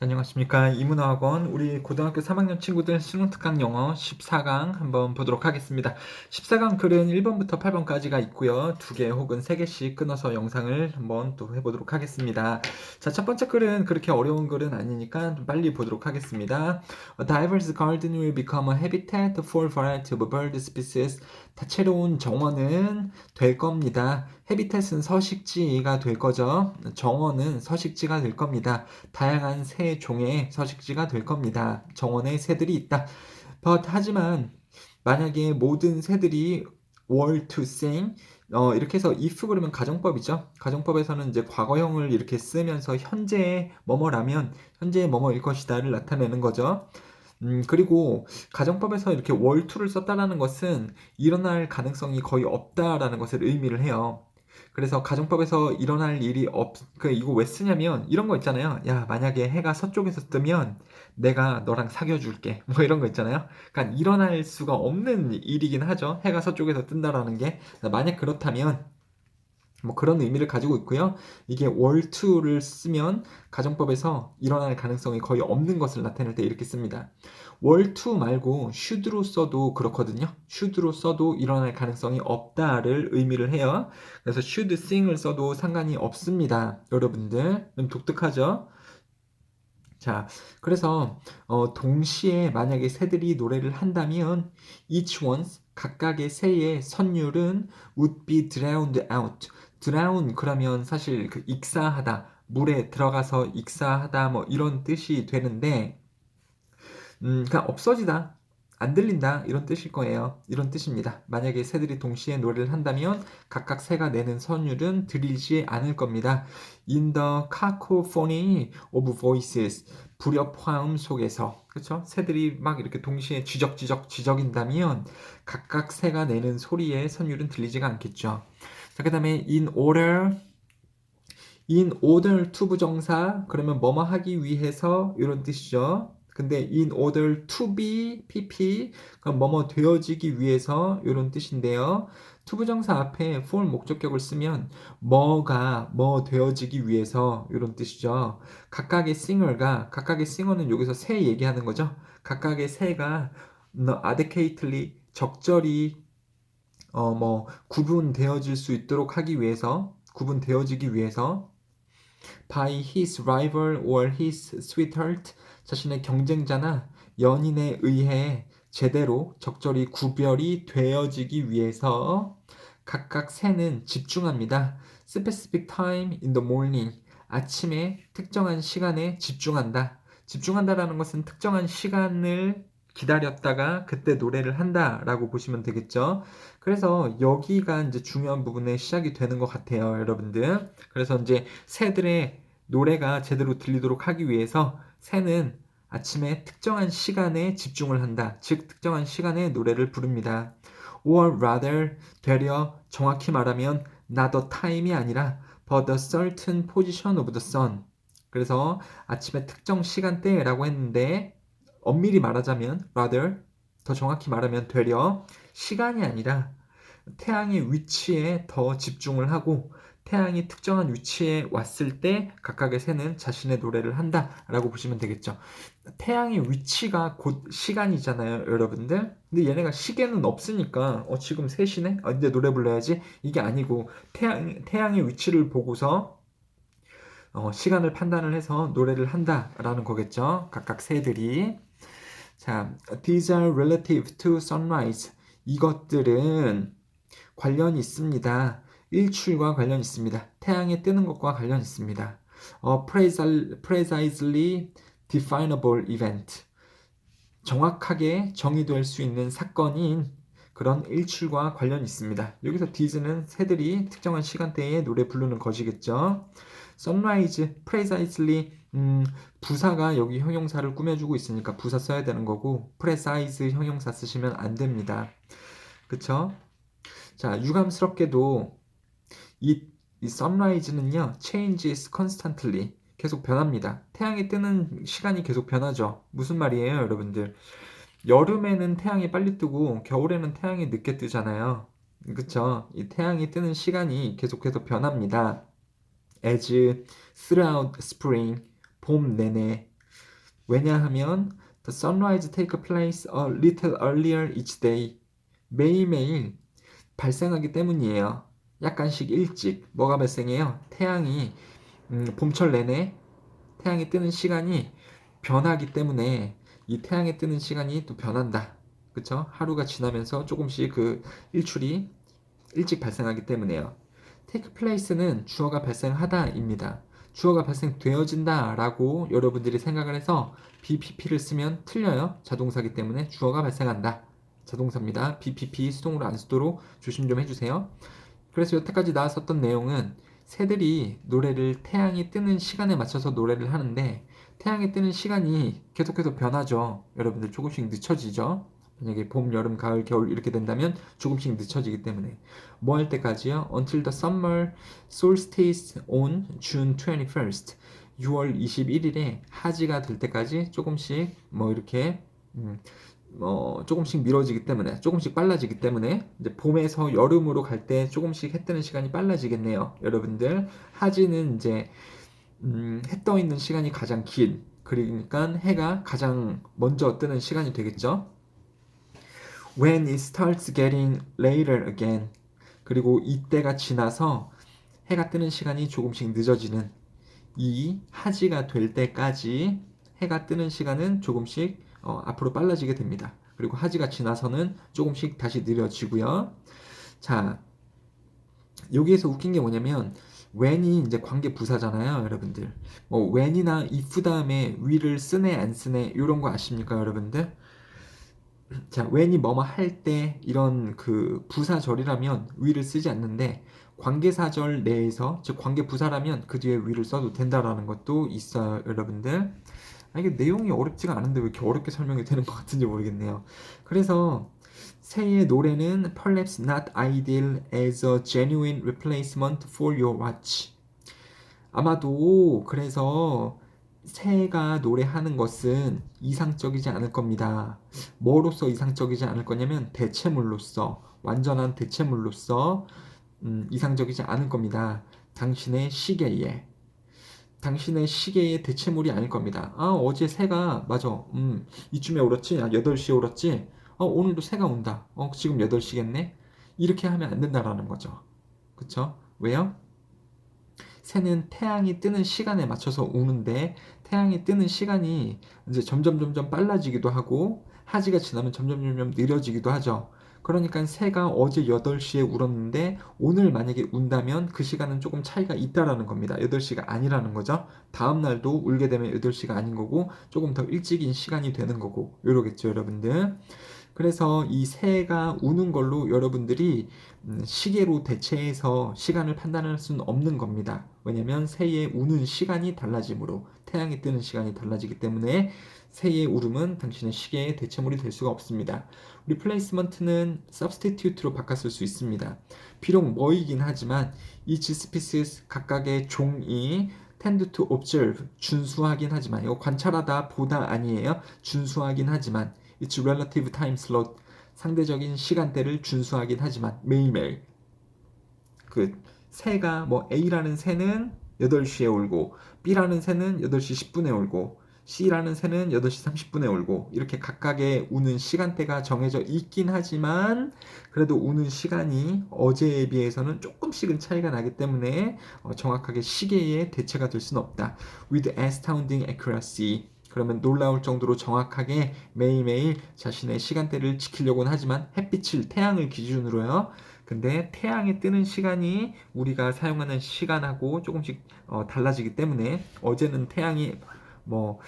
안녕하십니까. 이문화학원 우리 고등학교 3학년 친구들 수능특강 영어 14강 한번 보도록 하겠습니다. 14강 글은 1번부터 8번까지가 있고요. 2개 혹은 3개씩 끊어서 영상을 한번 또 해보도록 하겠습니다. 자, 첫 번째 글은 그렇게 어려운 글은 아니니까 좀 빨리 보도록 하겠습니다. A diverse garden will become a habitat for a variety of bird species. 다채로운 정원은 될 겁니다. 해비텟은 서식지가 될 거죠. 정원은 서식지가 될 겁니다. 다양한 새 종의 서식지가 될 겁니다. 정원에 새들이 있다. 하지만 만약에 모든 새들이 were to sing 이렇게 해서 if 그러면 가정법이죠. 가정법에서는 이제 과거형을 이렇게 쓰면서 현재의 뭐뭐라면 현재의 뭐뭐일 것이다를 나타내는 거죠. 그리고 가정법에서 이렇게 were to를 썼다라는 것은 일어날 가능성이 거의 없다라는 것을 의미를 해요. 그래서 가정법에서 일어날 일이 이거 왜 쓰냐면 이런 거 있잖아요. 야, 만약에 해가 서쪽에서 뜨면 내가 너랑 사귀어 줄게. 뭐 이런 거 있잖아요. 그러니까 일어날 수가 없는 일이긴 하죠. 해가 서쪽에서 뜬다라는 게. 만약 그렇다면 뭐 그런 의미를 가지고 있고요. 이게 were to를 쓰면 가정법에서 일어날 가능성이 거의 없는 것을 나타낼 때 이렇게 씁니다. were to 말고 should로 써도 그렇거든요. should로 써도 일어날 가능성이 없다를 의미를 해요. 그래서 should sing을 써도 상관이 없습니다. 여러분들 좀 독특하죠? 자, 그래서 동시에 만약에 새들이 노래를 한다면 each one's 각각의 새의 선율은 would be drowned out. drown 그러면 사실 그 익사하다, 물에 들어가서 익사하다 뭐 이런 뜻이 되는데 그냥 없어지다, 안 들린다 이런 뜻일 거예요. 이런 뜻입니다. 만약에 새들이 동시에 노래를 한다면 각각 새가 내는 선율은 들리지 않을 겁니다. In the cacophony of voices, 불협화음 속에서, 그렇죠? 새들이 막 이렇게 동시에 지적인다면 각각 새가 내는 소리의 선율은 들리지가 않겠죠. 자, 그다음에 in order to 부정사 그러면 뭐뭐 하기 위해서 이런 뜻이죠. 근데 in order to be pp 그럼 뭐뭐 되어지기 위해서 이런 뜻인데요. to 부정사 앞에 for 목적격을 쓰면 뭐가 뭐 되어지기 위해서 이런 뜻이죠. 각각의 싱어는 여기서 새 얘기하는 거죠. 각각의 새가 adequately 적절히 구분되어질 수 있도록 하기 위해서 구분되어지기 위해서 by his rival or his sweetheart 자신의 경쟁자나 연인에 의해 제대로 적절히 구별이 되어지기 위해서 각각 새는 집중합니다. Specific time in the morning 아침에 특정한 시간에 집중한다. 집중한다라는 것은 특정한 시간을 기다렸다가 그때 노래를 한다라고 보시면 되겠죠. 그래서 여기가 이제 중요한 부분의 시작이 되는 것 같아요, 여러분들. 그래서 이제 새들의 노래가 제대로 들리도록 하기 위해서 새는 아침에 특정한 시간에 집중을 한다. 즉, 특정한 시간에 노래를 부릅니다. Or rather, 되려 정확히 말하면 not a time이 아니라 but a certain position of the sun. 그래서 아침에 특정 시간대라고 했는데 엄밀히 말하자면 rather, 더 정확히 말하면 되려 시간이 아니라 태양의 위치에 더 집중을 하고 태양이 특정한 위치에 왔을 때 각각의 새는 자신의 노래를 한다라고 보시면 되겠죠. 태양의 위치가 곧 시간이잖아요, 여러분들. 근데 얘네가 시계는 없으니까 지금 3시네? 이제 노래 불러야지. 이게 아니고 태양의 위치를 보고서 시간을 판단을 해서 노래를 한다라는 거겠죠. 각각 새들이. 자, these are relative to sunrise. 이것들은 관련이 있습니다. 일출과 관련이 있습니다. 태양이 뜨는 것과 관련이 있습니다. precisely definable event. 정확하게 정의될 수 있는 사건인 그런 일출과 관련이 있습니다. 여기서 these는 새들이 특정한 시간대에 노래 부르는 것이겠죠. sunrise, precisely 부사가 여기 형용사를 꾸며주고 있으니까 부사 써야 되는 거고 precise 형용사 쓰시면 안 됩니다. 그쵸? 자, 유감스럽게도 이 sunrise는요, changes constantly. 계속 변합니다. 태양이 뜨는 시간이 계속 변하죠. 무슨 말이에요, 여러분들? 여름에는 태양이 빨리 뜨고 겨울에는 태양이 늦게 뜨잖아요. 그쵸? 이 태양이 뜨는 시간이 계속해서 변합니다. as throughout spring, 봄 내내. 왜냐하면 the sunrise take place a little earlier each day. 매일매일 발생하기 때문이에요. 약간씩 일찍 뭐가 발생해요? 태양이 봄철 내내 태양이 뜨는 시간이 변하기 때문에 이 태양이 뜨는 시간이 또 변한다. 그쵸? 하루가 지나면서 조금씩 그 일출이 일찍 발생하기 때문에요. take place는 주어가 발생하다입니다. 주어가 발생되어진다 라고 여러분들이 생각을 해서 BPP를 쓰면 틀려요. 자동사기 때문에 주어가 발생한다. 자동사입니다. BPP 수동으로 안 쓰도록 조심 좀 해주세요. 그래서 여태까지 나왔었던 내용은 새들이 노래를 태양이 뜨는 시간에 맞춰서 노래를 하는데 태양이 뜨는 시간이 계속해서 변하죠. 여러분들 조금씩 늦춰지죠. 만약에 봄, 여름, 가을, 겨울 이렇게 된다면 조금씩 늦춰지기 때문에 뭐 할 때까지요? Until the summer solstice on June 21st 6월 21일에 하지가 될 때까지 조금씩 뭐 이렇게 조금씩 미뤄지기 때문에 조금씩 빨라지기 때문에 이제 봄에서 여름으로 갈 때 조금씩 해 뜨는 시간이 빨라지겠네요. 여러분들 하지는 이제 해 떠 있는 시간이 가장 긴 그러니까 해가 가장 먼저 뜨는 시간이 되겠죠. When it starts getting later again 그리고 이때가 지나서 해가 뜨는 시간이 조금씩 늦어지는 이 하지가 될 때까지 해가 뜨는 시간은 조금씩 앞으로 빨라지게 됩니다. 그리고 하지가 지나서는 조금씩 다시 느려지고요. 자, 여기에서 웃긴 게 뭐냐면 when이 이제 관계 부사잖아요, 여러분들. 뭐 when이나 if 다음에 we를 쓰네 안 쓰네 이런 거 아십니까, 여러분들? 자, when이 뭐뭐 할 때 이런 그 부사절이라면 we를 쓰지 않는데 관계사절 내에서 즉 관계 부사라면 그 뒤에 we를 써도 된다라는 것도 있어요, 여러분들. 이게 내용이 어렵지가 않은데 왜 이렇게 어렵게 설명이 되는 것 같은지 모르겠네요. 그래서 새의 노래는 perhaps not ideal as a genuine replacement for your watch. 아마도 그래서 새가 노래하는 것은 이상적이지 않을 겁니다. 뭐로서 이상적이지 않을 거냐면 대체물로서 완전한 대체물로서 이상적이지 않을 겁니다. 당신의 시계의 대체물이 아닐 겁니다. 아, 어제 새가, 맞아. 이쯤에 울었지? 8시에 울었지? 오늘도 새가 온다. 지금 8시겠네? 이렇게 하면 안 된다라는 거죠. 그쵸? 왜요? 새는 태양이 뜨는 시간에 맞춰서 우는데, 태양이 뜨는 시간이 이제 점점 빨라지기도 하고, 하지가 지나면 점점 느려지기도 하죠. 그러니까 새가 어제 8시에 울었는데 오늘 만약에 운다면 그 시간은 조금 차이가 있다라는 겁니다. 8시가 아니라는 거죠. 다음 날도 울게 되면 8시가 아닌 거고 조금 더 일찍인 시간이 되는 거고 이러겠죠, 여러분들. 그래서 이 새가 우는 걸로 여러분들이 시계로 대체해서 시간을 판단할 수는 없는 겁니다. 왜냐면 새의 우는 시간이 달라지므로 태양이 뜨는 시간이 달라지기 때문에 새의 울음은 당신의 시계의 대체물이 될 수가 없습니다. replacement는 substitute로 바꿨을 수 있습니다. 비록 뭐이긴 하지만 each species 각각의 종이 tend to observe 준수하긴 하지만 이거 관찰하다 보다 아니에요. 준수하긴 하지만 its relative time slot 상대적인 시간대를 준수하긴 하지만 매일매일 그 새가 뭐 A라는 새는 8시에 울고 B라는 새는 8시 10분에 울고 C라는 새는 8시 30분에 울고 이렇게 각각의 우는 시간대가 정해져 있긴 하지만 그래도 우는 시간이 어제에 비해서는 조금씩은 차이가 나기 때문에 정확하게 시계의 대체가 될 수는 없다. With astounding accuracy 그러면 놀라울 정도로 정확하게 매일매일 자신의 시간대를 지키려고는 하지만 햇빛을 태양을 기준으로요. 근데 태양이 뜨는 시간이 우리가 사용하는 시간하고 조금씩 달라지기 때문에 어제는 태양이 뭐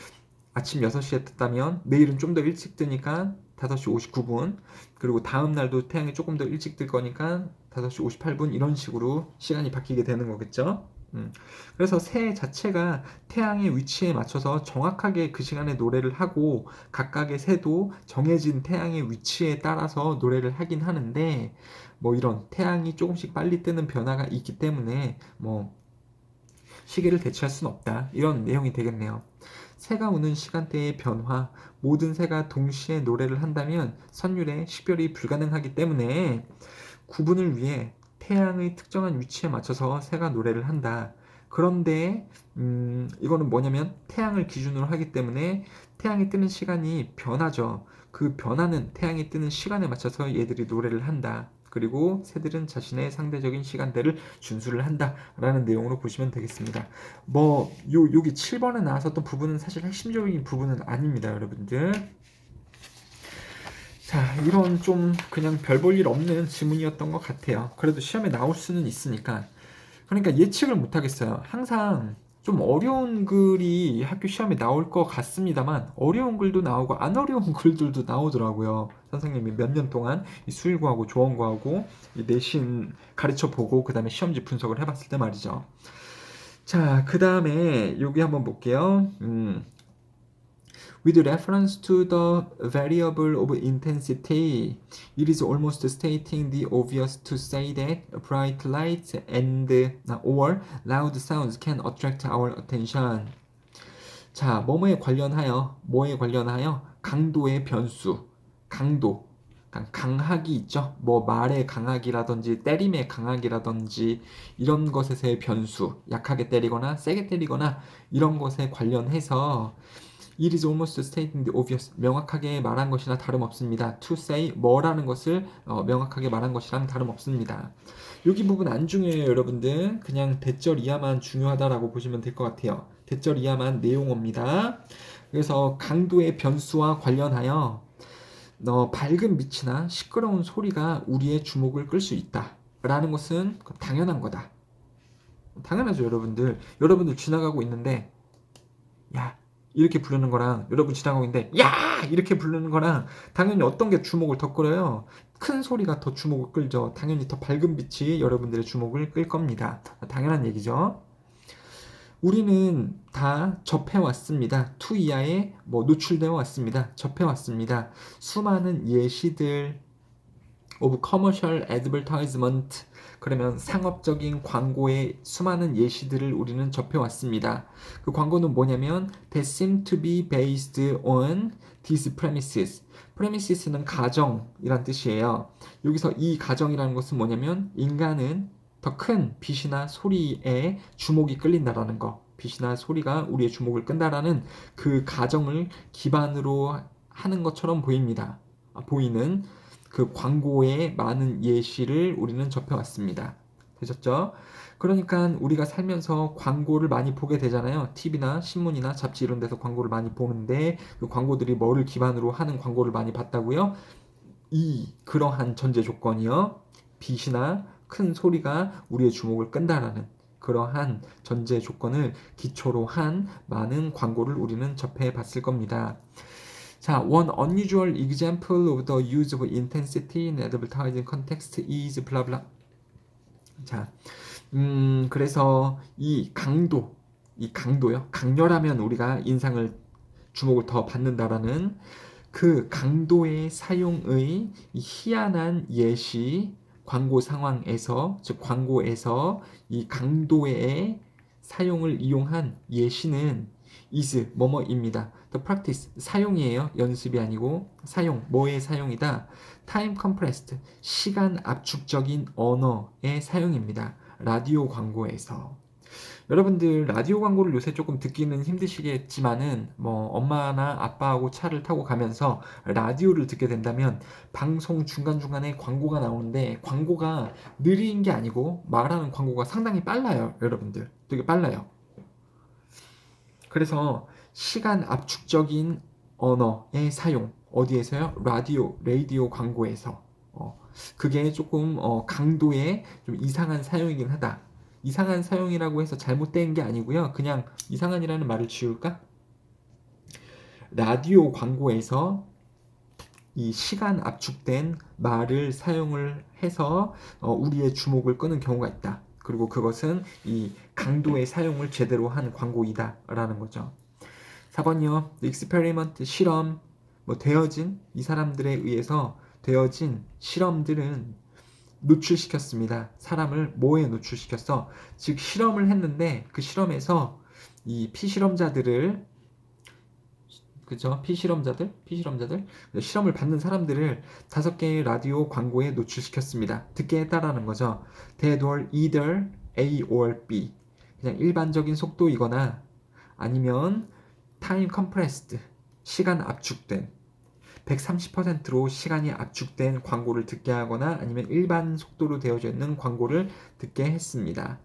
아침 6시에 떴다면 내일은 좀 더 일찍 뜨니까 5시 59분 그리고 다음 날도 태양이 조금 더 일찍 뜰 거니까 5시 58분 이런 식으로 시간이 바뀌게 되는 거겠죠. 그래서 새 자체가 태양의 위치에 맞춰서 정확하게 그 시간에 노래를 하고 각각의 새도 정해진 태양의 위치에 따라서 노래를 하긴 하는데 뭐 이런 태양이 조금씩 빨리 뜨는 변화가 있기 때문에 뭐 시계를 대체할 수는 없다. 이런 내용이 되겠네요. 새가 우는 시간대의 변화, 모든 새가 동시에 노래를 한다면 선율의 식별이 불가능하기 때문에 구분을 위해 태양의 특정한 위치에 맞춰서 새가 노래를 한다. 그런데 이거는 뭐냐면 태양을 기준으로 하기 때문에 태양이 뜨는 시간이 변하죠. 그 변하는 태양이 뜨는 시간에 맞춰서 얘들이 노래를 한다. 그리고 새들은 자신의 상대적인 시간대를 준수를 한다라는 내용으로 보시면 되겠습니다. 여기 7번에 나왔었던 부분은 사실 핵심적인 부분은 아닙니다, 여러분들. 자, 이런 좀 그냥 별 볼 일 없는 지문이었던 것 같아요. 그래도 시험에 나올 수는 있으니까. 그러니까 예측을 못 하겠어요. 항상 좀 어려운 글이 학교 시험에 나올 것 같습니다만 어려운 글도 나오고 안 어려운 글들도 나오더라고요. 선생님이 몇 년 동안 이 수일고하고 조원고하고 이 내신 가르쳐 보고 그 다음에 시험지 분석을 해봤을 때 말이죠. 자, 그 다음에 여기 한번 볼게요. With reference to the variable of intensity, it is almost stating the obvious to say that bright lights and or loud sounds can attract our attention. 자, 뭐뭐에 관련하여 강도의 변수, 강도, 강하기 있죠. 뭐 말의 강하기라든지 때림의 강하기라든지 이런 것에서의 변수, 약하게 때리거나 세게 때리거나 이런 것에 관련해서 It is almost stating the obvious. 명확하게 말한 것이나 다름없습니다. To say 뭐라는 것을 명확하게 말한 것이랑 다름없습니다. 여기 부분 안 중요해요, 여러분들. 그냥 대절 이하만 중요하다라고 보시면 될 것 같아요. 대절 이하만 내용어입니다. 그래서 강도의 변수와 관련하여 밝은 빛이나 시끄러운 소리가 우리의 주목을 끌 수 있다. 라는 것은 당연한 거다. 당연하죠, 여러분들. 여러분들 지나가고 있는데 야, 이렇게 부르는 거랑 여러분 지나가고 있는데 야! 이렇게 부르는 거랑 당연히 어떤 게 주목을 더 끌어요? 큰 소리가 더 주목을 끌죠. 당연히 더 밝은 빛이 여러분들의 주목을 끌 겁니다. 당연한 얘기죠. 우리는 다 접해왔습니다. 투 이하에 노출되어 왔습니다. 접해왔습니다. 수많은 예시들 of commercial advertisement, 그러면 상업적인 광고의 수많은 예시들을 우리는 접해왔습니다. 그 광고는 뭐냐면 that seem to be based on these premises. premises는 가정이란 뜻이에요. 여기서 이 가정이라는 것은 뭐냐면 인간은 더 큰 빛이나 소리에 주목이 끌린다라는 거. 빛이나 소리가 우리의 주목을 끈다라는 그 가정을 기반으로 하는 것처럼 보입니다. 보이는 그 광고의 많은 예시를 우리는 접해왔습니다. 되셨죠? 그러니까 우리가 살면서 광고를 많이 보게 되잖아요. TV나 신문이나 잡지 이런 데서 광고를 많이 보는데 그 광고들이 뭐를 기반으로 하는 광고를 많이 봤다고요? 그러한 전제 조건이요. 빛이나 큰 소리가 우리의 주목을 끈다라는 그러한 전제 조건을 기초로 한 많은 광고를 우리는 접해 봤을 겁니다. 자, one unusual example of the use of intensity in advertising context is blah blah. 자, 그래서 이 강도요. 강렬하면 우리가 인상을 주목을 더 받는다라는 그 강도의 사용의 희한한 예시 광고 상황에서 즉 광고에서 이 강도의 사용을 이용한 예시는 is 뭐뭐입니다. The practice 사용이에요. 연습이 아니고 사용 뭐의 사용이다. Time compressed 시간 압축적인 언어의 사용입니다. 라디오 광고에서 여러분들 라디오 광고를 요새 조금 듣기는 힘드시겠지만은 엄마나 아빠하고 차를 타고 가면서 라디오를 듣게 된다면 방송 중간중간에 광고가 나오는데 광고가 느린 게 아니고 말하는 광고가 상당히 빨라요. 여러분들 되게 빨라요. 그래서 시간 압축적인 언어의 사용 어디에서요? 라디오 광고에서 그게 조금 강도의 좀 이상한 사용이긴 하다. 이상한 사용이라고 해서 잘못된 게 아니고요. 그냥 이상한이라는 말을 지울까? 라디오 광고에서 이 시간 압축된 말을 사용을 해서 우리의 주목을 끄는 경우가 있다. 그리고 그것은 이 강도의 사용을 제대로 한 광고이다 라는 거죠. 4번이요. experiment 실험 되어진 이 사람들에 의해서 되어진 실험들은 노출시켰습니다. 사람을 뭐에 노출시켰어? 즉 실험을 했는데 그 실험에서 이 피실험자들을 그죠? 피실험자들 실험을 받는 사람들을 5개의 라디오 광고에 노출시켰습니다. 듣게 했다라는 거죠. That were either A or B. 그냥 일반적인 속도이거나 아니면 타임 컴프레스드, 시간 압축된 130%로 시간이 압축된 광고를 듣게 하거나 아니면 일반 속도로 되어져 있는 광고를 듣게 했습니다.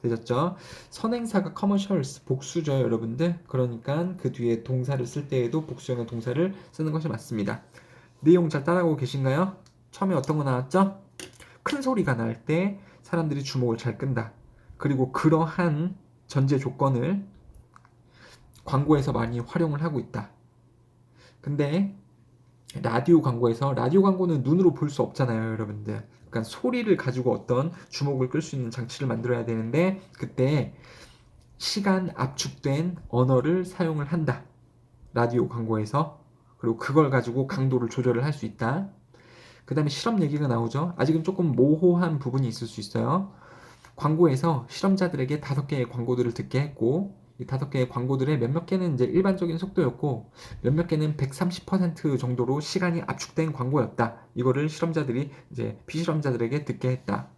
되셨죠? 선행사가 commercials, 복수죠, 여러분들. 그러니까 그 뒤에 동사를 쓸 때에도 복수형의 동사를 쓰는 것이 맞습니다. 내용 잘 따라오고 계신가요? 처음에 어떤 거 나왔죠? 큰 소리가 날 때 사람들이 주목을 잘 끈다. 그리고 그러한 전제 조건을 광고에서 많이 활용을 하고 있다. 근데 라디오 광고는 눈으로 볼 수 없잖아요, 여러분들. 그러니까 소리를 가지고 어떤 주목을 끌 수 있는 장치를 만들어야 되는데 그때 시간 압축된 언어를 사용을 한다. 라디오 광고에서. 그리고 그걸 가지고 강도를 조절을 할 수 있다. 그 다음에 실험 얘기가 나오죠. 아직은 조금 모호한 부분이 있을 수 있어요. 광고에서 실험자들에게 5개의 광고들을 듣게 했고 이 5개의 광고들의 몇몇 개는 이제 일반적인 속도였고 몇몇 개는 130% 정도로 시간이 압축된 광고였다. 이거를 실험자들이 이제 비실험자들에게 듣게 했다.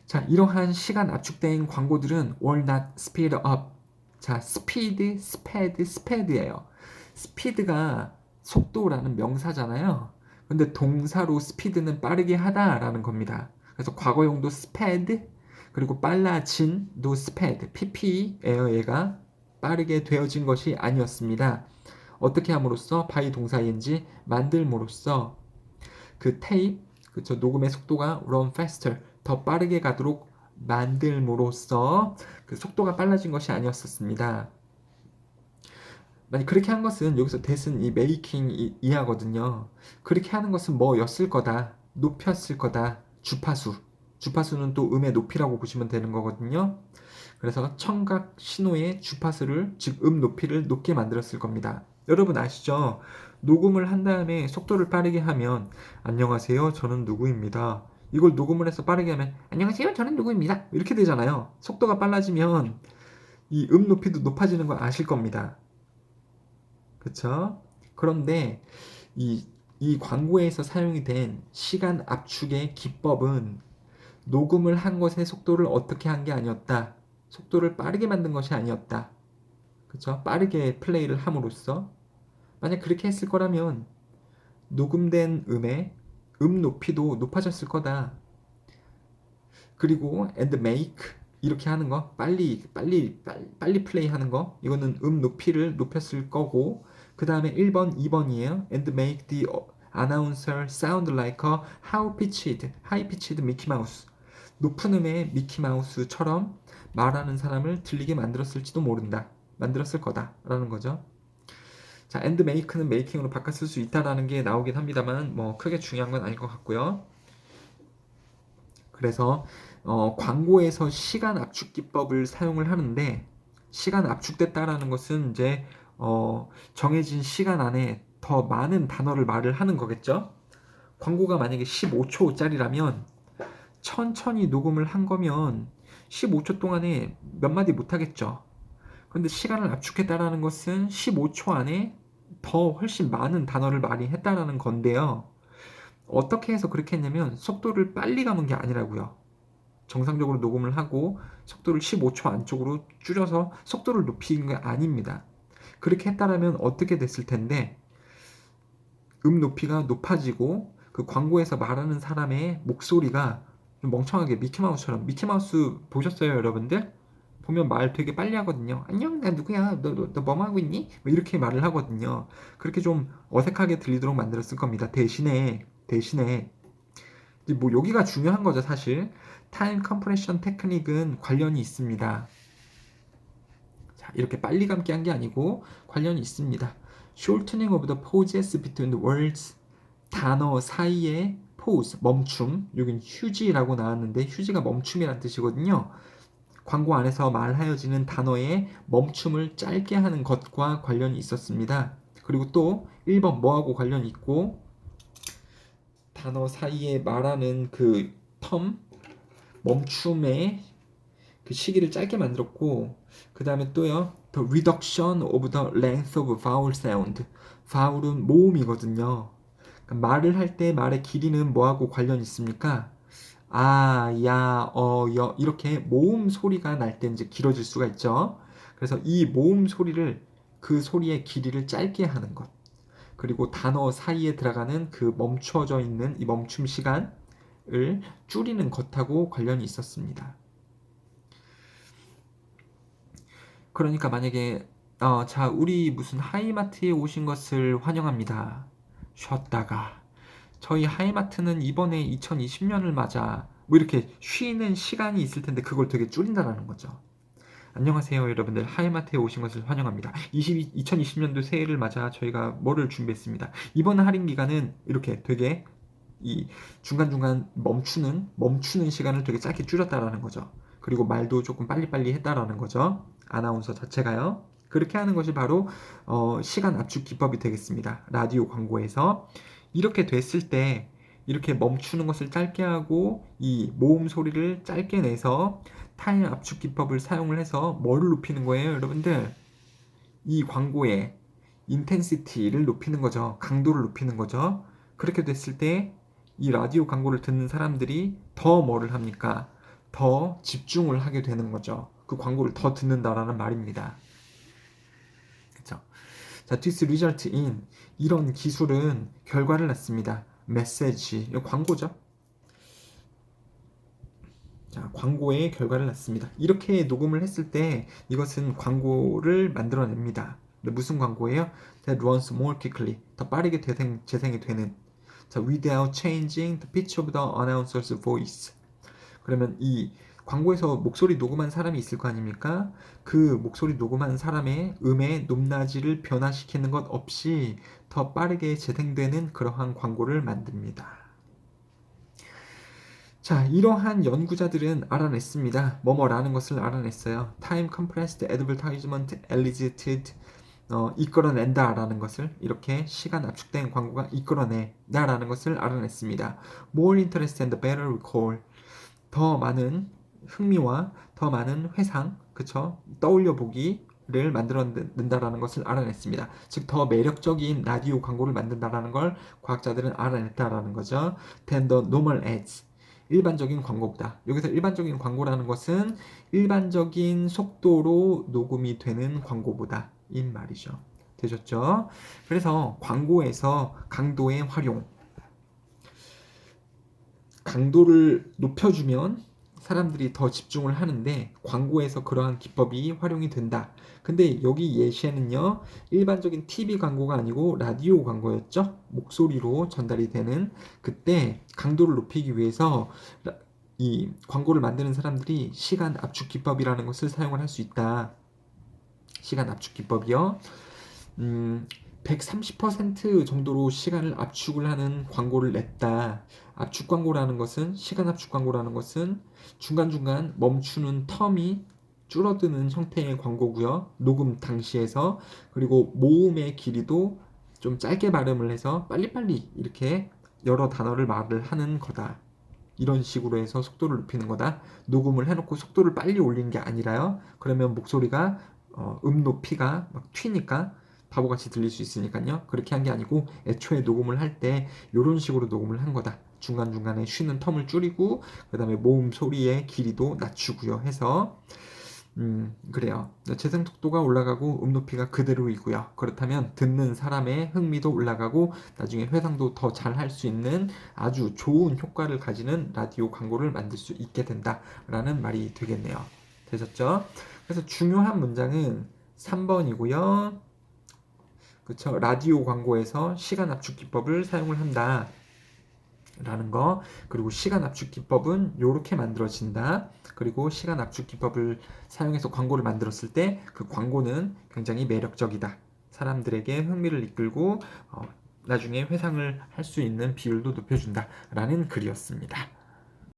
자, 이러한 시간 압축된 광고들은 were not speed up. 자, speed, sped, sped예요. speed가 속도라는 명사잖아요. 근데 동사로 speed는 빠르게 하다라는 겁니다. 그래서 과거용도 sped, 그리고 빨라진도 sped, pp예요. 얘가 빠르게 되어진 것이 아니었습니다. 어떻게 함으로써 by 동사 ing 만들므로써 그 테이프, 그쵸, 녹음의 속도가 run faster, 더 빠르게 가도록 만들므로써 그 속도가 빨라진 것이 아니었었습니다. 만약 그렇게 한 것은 여기서 that은 이 making 이하거든요. 그렇게 하는 것은 뭐였을 거다, 높였을 거다, 주파수는 또 음의 높이라고 보시면 되는 거거든요. 그래서 청각 신호의 주파수를, 즉 높이를 높게 만들었을 겁니다. 여러분 아시죠? 녹음을 한 다음에 속도를 빠르게 하면 안녕하세요, 저는 누구입니다. 이걸 녹음을 해서 빠르게 하면 안녕하세요, 저는 누구입니다. 이렇게 되잖아요. 속도가 빨라지면 이 높이도 높아지는 걸 아실 겁니다. 그쵸? 그런데 이 광고에서 사용이 된 시간 압축의 기법은 녹음을 한 것의 속도를 어떻게 한 게 아니었다. 속도를 빠르게 만든 것이 아니었다. 그쵸? 빠르게 플레이를 함으로써 만약 그렇게 했을 거라면 녹음된 음의 높이도 높아졌을 거다. 그리고 and make 이렇게 하는 거, 빨리 플레이 하는 거, 이거는 높이를 높였을 거고, 그 다음에 1번, 2번이에요. and make the announcer sound like a high pitched Mickey Mouse. 높은 음의 미키 마우스처럼 말하는 사람을 들리게 만들었을지도 모른다. 만들었을 거다. 라는 거죠. 자, and make는 making으로 바꿔 쓸 수 있다라는 게 나오긴 합니다만, 뭐, 크게 중요한 건 아닐 것 같고요. 그래서, 광고에서 시간 압축 기법을 사용을 하는데, 시간 압축됐다라는 것은 이제, 정해진 시간 안에 더 많은 단어를 말을 하는 거겠죠? 광고가 만약에 15초짜리라면, 천천히 녹음을 한 거면 15초 동안에 몇 마디 못 하겠죠. 그런데 시간을 압축했다라는 것은 15초 안에 더 훨씬 많은 단어를 많이 했다라는 건데요. 어떻게 해서 그렇게 했냐면 속도를 빨리 감은 게 아니라고요. 정상적으로 녹음을 하고 속도를 15초 안쪽으로 줄여서 속도를 높인 게 아닙니다. 그렇게 했다라면 어떻게 됐을 텐데 높이가 높아지고 그 광고에서 말하는 사람의 목소리가 좀 멍청하게 미키마우스처럼, 미키마우스 보셨어요, 여러분들? 보면 말 되게 빨리 하거든요. 안녕, 나 누구야? 너 뭐뭐 하고 있니? 뭐 이렇게 말을 하거든요. 그렇게 좀 어색하게 들리도록 만들었을 겁니다. 대신에 이제 뭐 여기가 중요한 거죠, 사실. 타임 컴프레션 테크닉은 관련이 있습니다. 자, 이렇게 빨리 감기 한 게 아니고 관련이 있습니다. Shortening of the pauses between the words. 단어 사이에 pause, 멈춤. 여긴 휴지라고 나왔는데 휴지가 멈춤이란 뜻이거든요. 광고 안에서 말하여지는 단어의 멈춤을 짧게 하는 것과 관련이 있었습니다. 그리고 또 1번 뭐하고 관련이 있고, 단어 사이에 말하는 그 멈춤의 그 시기를 짧게 만들었고, 그 다음에 또요, the reduction of the length of vowel sound. vowel은 모음이거든요. 그러니까 말을 할 때 말의 길이는 뭐하고 관련이 있습니까? 아, 야, 여 이렇게 모음 소리가 날 때 이제 길어질 수가 있죠. 그래서 이 모음 소리를 그 소리의 길이를 짧게 하는 것. 그리고 단어 사이에 들어가는 그 멈춰져 있는 이 멈춤 시간을 줄이는 것하고 관련이 있었습니다. 그러니까 만약에 자, 우리 무슨 하이마트에 오신 것을 환영합니다. 쉬었다가 저희 하이마트는 이번에 2020년을 맞아 뭐 이렇게 쉬는 시간이 있을 텐데 그걸 되게 줄인다라는 거죠. 안녕하세요, 여러분들. 하이마트에 오신 것을 환영합니다. 2020년도 새해를 맞아 저희가 뭐를 준비했습니다. 이번 할인 기간은 이렇게 되게 이 중간중간 멈추는 시간을 되게 짧게 줄였다라는 거죠. 그리고 말도 조금 빨리빨리 했다라는 거죠. 아나운서 자체가요. 그렇게 하는 것이 바로 시간 압축 기법이 되겠습니다. 라디오 광고에서 이렇게 됐을 때 이렇게 멈추는 것을 짧게 하고 이 모음 소리를 짧게 내서 타임 압축 기법을 사용을 해서 뭐를 높이는 거예요, 여러분들? 이 광고의 인텐시티를 높이는 거죠. 강도를 높이는 거죠. 그렇게 됐을 때 이 라디오 광고를 듣는 사람들이 더 뭐를 합니까? 더 집중을 하게 되는 거죠. 그 광고를 더 듣는다라는 말입니다. 그렇죠? 자, this result in 이런 기술은 결과를 낳습니다. 메시지, 이거 광고죠. 자, 광고의 결과를 낳습니다. 이렇게 녹음을 했을 때 이것은 광고를 만들어냅니다. 근데 무슨 광고예요? That runs more quickly. 더 빠르게 재생이 되는. 자, without changing the pitch of the announcer's voice. 그러면 이 광고에서 목소리 녹음한 사람이 있을 거 아닙니까? 그 목소리 녹음한 사람의 음의 높낮이를 변화시키는 것 없이 더 빠르게 재생되는 그러한 광고를 만듭니다. 자, 이러한 연구자들은 알아냈습니다. 뭐뭐라는 것을 알아냈어요. Time compressed advertisement elicited 이끌어낸다라는 것을 이렇게 시간 압축된 광고가 이끌어내다라는 것을 알아냈습니다. More interest and better recall 더 많은 흥미와 더 많은 회상, 그쵸? 떠올려 보기를 만들어낸다라는 것을 알아냈습니다. 즉, 더 매력적인 라디오 광고를 만든다라는 걸 과학자들은 알아냈다라는 거죠. Than the normal ads. 일반적인 광고보다. 여기서 일반적인 광고라는 것은 일반적인 속도로 녹음이 되는 광고보다 인 말이죠. 되셨죠? 그래서 광고에서 강도의 활용, 강도를 높여주면 사람들이 더 집중을 하는데 광고에서 그러한 기법이 활용이 된다. 근데 여기 예시에는요, 일반적인 TV 광고가 아니고 라디오 광고였죠. 목소리로 전달이 되는 그때 강도를 높이기 위해서 이 광고를 만드는 사람들이 시간 압축 기법이라는 것을 사용을 할 수 있다. 시간 압축 기법이요. 130% 정도로 시간을 압축을 하는 광고를 냈다. 압축 광고라는 것은, 시간 압축 광고라는 것은 중간중간 멈추는 텀이 줄어드는 형태의 광고고요. 녹음 당시에서. 그리고 모음의 길이도 좀 짧게 발음을 해서 빨리빨리 이렇게 여러 단어를 말을 하는 거다. 이런 식으로 해서 속도를 높이는 거다. 녹음을 해놓고 속도를 빨리 올리는 게 아니라요. 그러면 목소리가 높이가 막 튀니까 바보같이 들릴 수 있으니까요. 그렇게 한 게 아니고 애초에 녹음을 할 때 이런 식으로 녹음을 한 거다. 중간중간에 쉬는 텀을 줄이고 그 다음에 모음 소리의 길이도 낮추고요 해서 그래요. 재생 속도가 올라가고 높이가 그대로이고요. 그렇다면 듣는 사람의 흥미도 올라가고 나중에 회상도 더 잘 할 수 있는 아주 좋은 효과를 가지는 라디오 광고를 만들 수 있게 된다라는 말이 되겠네요. 되셨죠? 그래서 중요한 문장은 3번이고요. 그쵸? 라디오 광고에서 시간 압축 기법을 사용을 한다. 라는 거, 그리고 시간 압축 기법은 이렇게 만들어진다. 그리고 시간 압축 기법을 사용해서 광고를 만들었을 때 그 광고는 굉장히 매력적이다. 사람들에게 흥미를 이끌고 나중에 회상을 할 수 있는 비율도 높여준다. 라는 글이었습니다.